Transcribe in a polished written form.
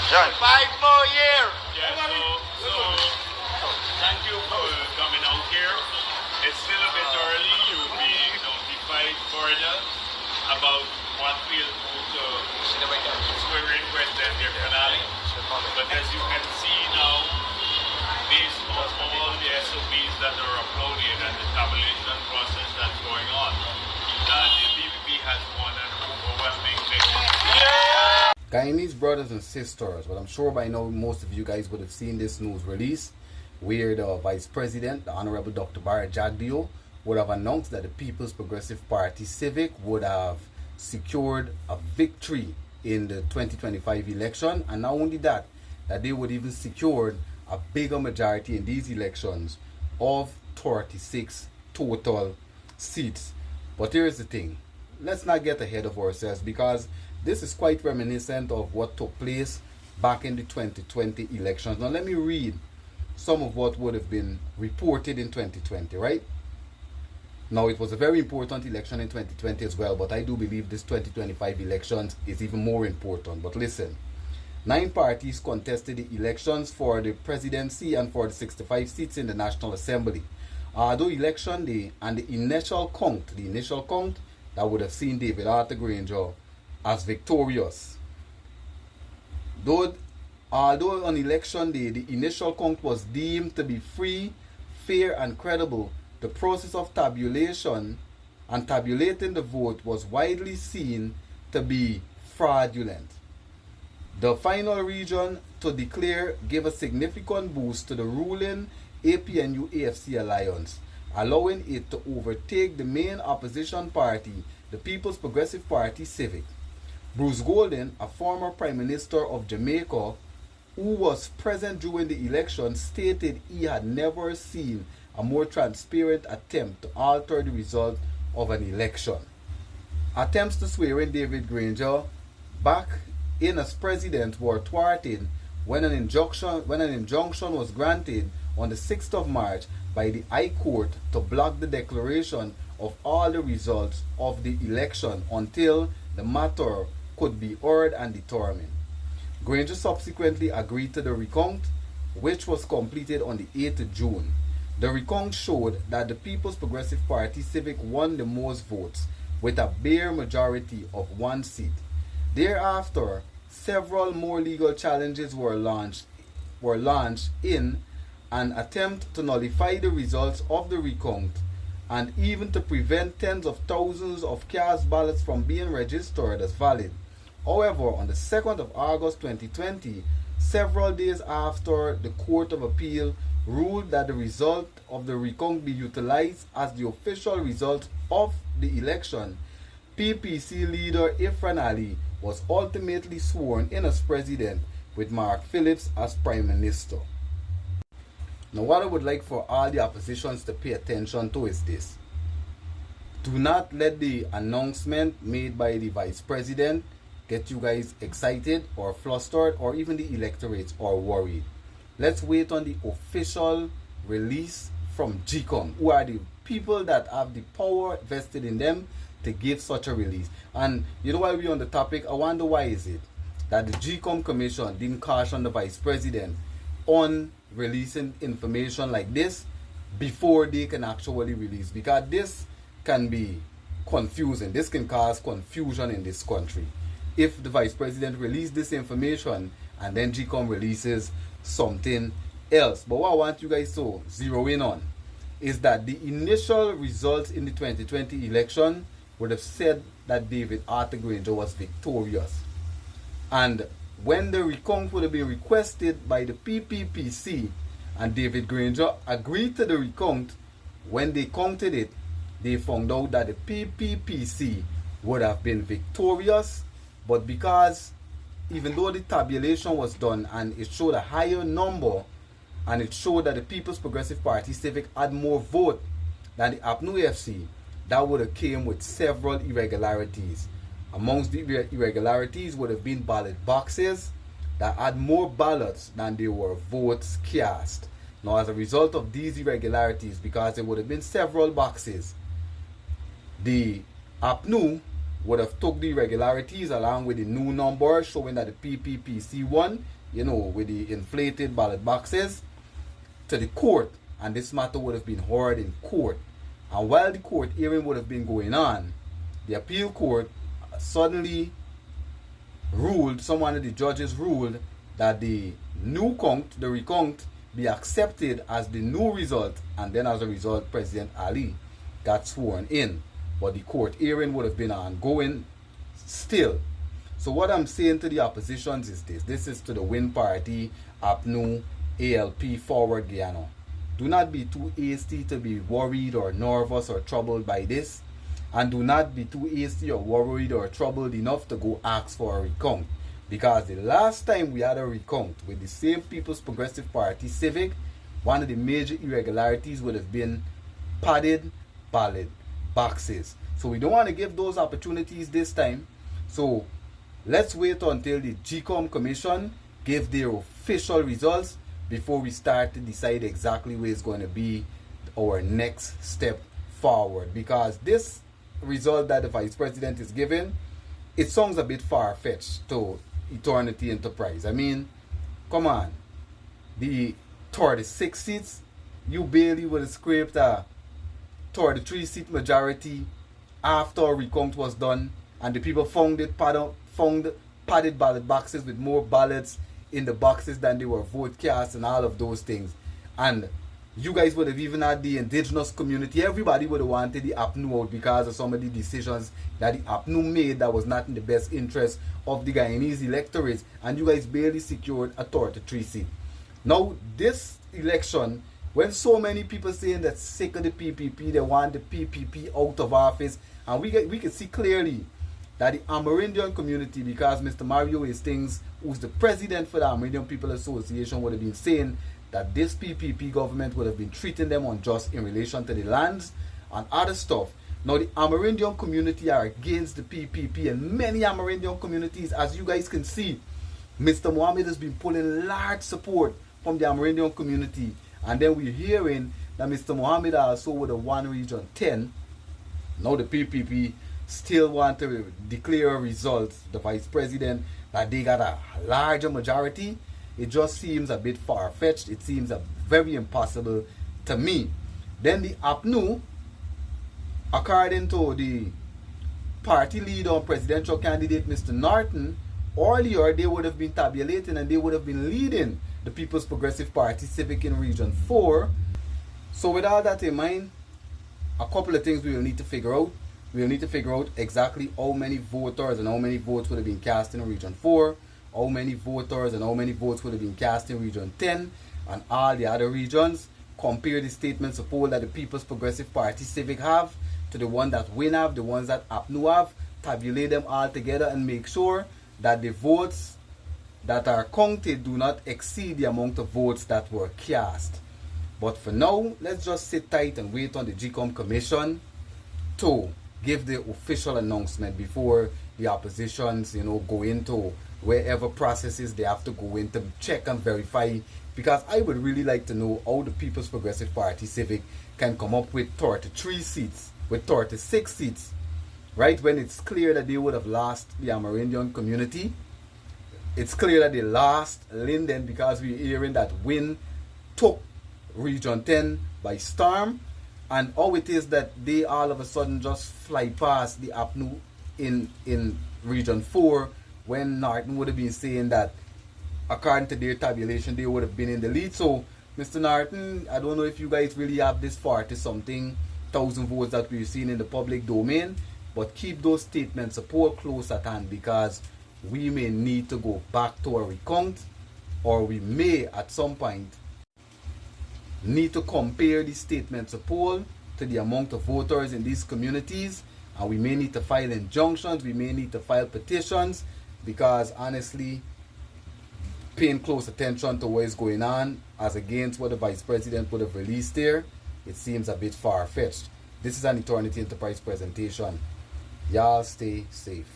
John. 5 more years. Yeah, so thank you for coming out here. It's still a bit early. You'll be notified further about what we'll do to swear in President their finale. But as you can see now, based on all the SOPs that are uploaded and the tabulation process that's going on, that the PPP has won an overwhelming victory. Guyanese brothers and sisters, well, I'm sure by now most of you guys would have seen this news release where the Vice President, the Honorable Dr. Barry Jagdeo, would have announced that the People's Progressive Party Civic would have secured a victory in the 2025 election, and not only that, that they would even secured a bigger majority in these elections of 36 total seats. But here's the thing, let's not get ahead of ourselves, because this is quite reminiscent of what took place back in the 2020 elections. Now let me read some of what would have been reported in 2020, right? Now, it was a very important election in 2020 as well, but I do believe this 2025 elections is even more important. But listen, 9 parties contested the elections for the presidency and for the 65 seats in the National Assembly. Although election day and the initial count, that would have seen David Arthur Granger as victorious. Although on election day the initial count was deemed to be free, fair and credible, the process of tabulation and tabulating the vote was widely seen to be fraudulent. The final region to declare gave a significant boost to the ruling APNU-AFC alliance, allowing it to overtake the main opposition party, the People's Progressive Party Civic. Bruce Golding, a former Prime Minister of Jamaica, who was present during the election, stated he had never seen a more transparent attempt to alter the result of an election. Attempts to swear in David Granger back in as president were thwarted when an injunction was granted on the 6th of March by the High Court to block the declaration of all the results of the election until the matter could be heard and determined. Granger subsequently agreed to the recount, which was completed on the 8th of June. The recount showed that the People's Progressive Party Civic won the most votes, with a bare majority of 1 seat. Thereafter, several more legal challenges were launched in an attempt to nullify the results of the recount and even to prevent tens of thousands of cast ballots from being registered as valid. However, on the 2nd of August 2020, several days after the Court of Appeal ruled that the result of the recount be utilized as the official result of the election, PPC leader Ifran Ali was ultimately sworn in as president, with Mark Phillips as prime minister. Now, what I would like for all the oppositions to pay attention to is this. Do not let the announcement made by the vice president get you guys excited or flustered, or even the electorate or worried. Let's wait on the official release from GCOM, who are the people that have the power vested in them to give such a release. And you know, while we're on the topic, I wonder why is it that the GCOM Commission didn't caution the Vice President on releasing information like this before they can actually release, because this can be confusing. This can cause confusion in this country if the Vice President released this information and then GCOM releases something else. But what I want you guys to zero in on is that the initial results in the 2020 election would have said that David Arthur Granger was victorious. And when the recount would have been requested by the PPPC and David Granger agreed to the recount, when they counted it, they found out that the PPPC would have been victorious, but because even though the tabulation was done and it showed a higher number, and it showed that the People's Progressive Party Civic had more vote than the APNU FC, that would have came with several irregularities. Amongst the irregularities would have been ballot boxes that had more ballots than there were votes cast. Now, as a result of these irregularities, because there would have been several boxes, the APNU would have took the irregularities along with the new number showing that the PPPC won, you know, with the inflated ballot boxes, to the court, and this matter would have been heard in court. And while the court hearing would have been going on, the appeal court suddenly ruled, one of the judges ruled that the new count, the recount, be accepted as the new result, and then as a result, President Ali got sworn in. But the court hearing would have been ongoing still. So what I'm saying to the oppositions is this. This is to the Win Party, APNU, ALP, Forward Guyana. Do not be too hasty to be worried or nervous or troubled by this. And do not be too hasty or worried or troubled enough to go ask for a recount. Because the last time we had a recount with the same People's Progressive Party Civic, one of the major irregularities would have been padded ballot boxes. So we don't want to give those opportunities this time. So let's wait until the GCOM Commission give their official results before we start to decide exactly where it's going to be our next step forward. Because this result that the Vice President is giving, it sounds a bit far-fetched to Eternity Enterprise. I mean, come on. The 36 seats, you barely would have scraped a 33-seat majority after a recount was done, and the people found padded ballot boxes with more ballots in the boxes than they were vote cast and all of those things. And you guys would have even had the indigenous community. Everybody would have wanted the APNU out because of some of the decisions that the APNU made that was not in the best interest of the Guyanese electorate. And you guys barely secured a 33 seat. Now, this election, when so many people saying that sick of the PPP, they want the PPP out of office, and we can see clearly that the Amerindian community, because Mr. Mario Hastings, who's the president for the Amerindian People Association, would have been saying that this PPP government would have been treating them unjust in relation to the lands and other stuff. Now the Amerindian community are against the PPP, and many Amerindian communities, as you guys can see, Mr. Mohammed has been pulling large support from the Amerindian community. And then we're hearing that Mr. Mohammed also would have won Region 10. Now the PPP still want to declare results, the Vice President, that they got a larger majority. It just seems a bit far-fetched. It seems very impossible to me. Then the APNU, according to the party leader and presidential candidate, Mr. Norton, earlier they would have been tabulating and they would have been leading the People's Progressive Party Civic in Region 4. So with all that in mind, a couple of things we will need to figure out. We will need to figure out exactly how many voters and how many votes would have been cast in Region 4, how many voters and how many votes would have been cast in Region 10, and all the other regions. Compare the statements of poll that the People's Progressive Party Civic have to the one that WIN have, the ones that APNU have, tabulate them all together and make sure that the votes that are counted do not exceed the amount of votes that were cast. But for now, let's just sit tight and wait on the GCOM Commission to give the official announcement before the oppositions, go into wherever processes they have to go in to check and verify. Because I would really like to know how the People's Progressive Party Civic can come up with 33 seats, with 36 seats, right? When it's clear that they would have lost the Amerindian community. It's clear that they lost Linden because we're hearing that WIN took Region 10 by storm. And how it is that they all of a sudden just fly past the APNU in Region 4 when Norton would have been saying that according to their tabulation they would have been in the lead. So Mr. Norton, I don't know if you guys really have this 40-something thousand votes that we've seen in the public domain, but keep those statements of poll close at hand, because we may need to go back to a recount, or we may at some point need to compare the statements of poll to the amount of voters in these communities, and we may need to file injunctions, we may need to file petitions, because honestly, paying close attention to what is going on as against what the Vice President would have released there, it seems a bit far-fetched. This is an Eternity Enterprise presentation. Y'all stay safe.